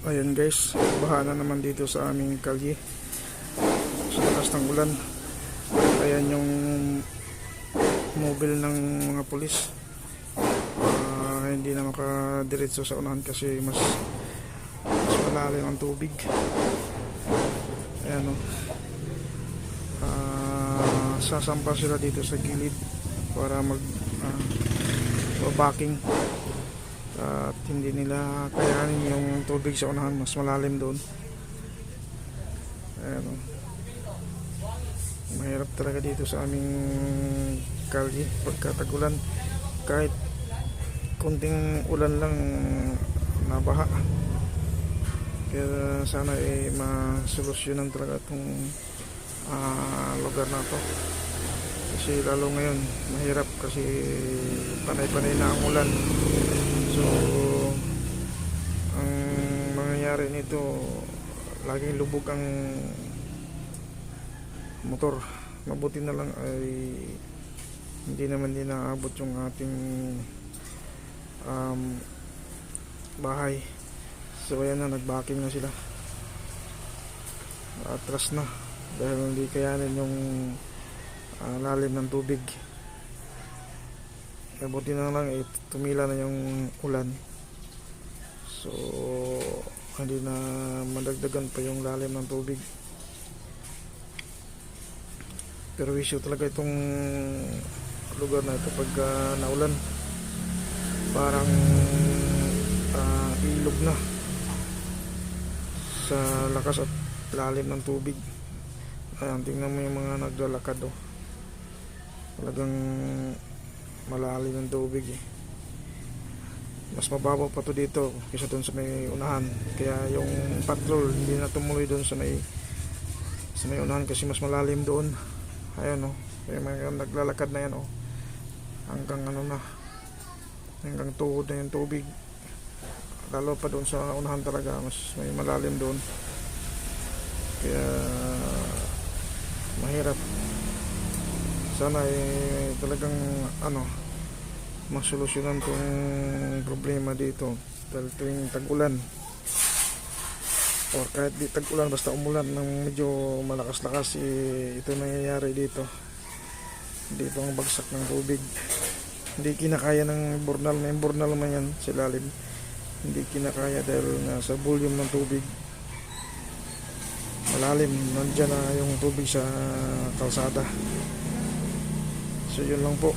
Ayan guys, baha na naman dito sa aming kalye sa lakas ng ulan. Ayan yung mobile ng mga pulis. Hindi na makadiretso sa unahan kasi mas malalim ang tubig. Ayan o. Sasampa sila dito sa gilid para backing. At hindi nila kayanin yung tubig sa unahan, mas malalim doon. Ayan o. Mahirap talaga dito sa aming kalye pagkatagulan. Kahit konting ulan lang nabaha. Kaya sana masolusyonan talaga itong lugar na to. Kasi lalo ngayon mahirap kasi panay-panay na ang ulan. So ang mangyayari nito, laging lubog ang motor. Mabuti na lang ay hindi naman din naabot yung ating bahay. So ayan na, nagbacking na sila. Atras na dahil hindi kayanin yung lalim ng tubig. Mabuti na lang tumila na yung ulan. So hindi na madagdagan pa yung lalim ng tubig. Pero issue talaga itong lugar na ito pag naulan. Parang ilog na sa lakas at lalim ng tubig. Ayan, tingnan mo yung mga naglalakad oh. Talagang malalim ng tubig eh. Mas mababaw pa to dito kaysa dun sa may unahan. Kaya yung patrol hindi na tumuloy dun sa may unahan kasi mas malalim doon. Ayan oh, yung mga naglalakad na yan oh. Hanggang hanggang tuhod na yung tubig. Lalo pa doon sa unahan talaga, mas may malalim doon. Kaya mahirap. Sana talagang masolusyonan tong problema dito. Dahil tuwing tag-ulan or kahit di tag-ulan, basta umulan ng medyo malakas-lakas, ito nangyayari dito. Dito ang bagsak ng tubig. Hindi kinakaya ng bornal. May bornal man yan sa lalim. Hindi kinakaya dahil sa volume ng tubig. Malalim. Nandyan na yung tubig sa kalsada. So yun lang po.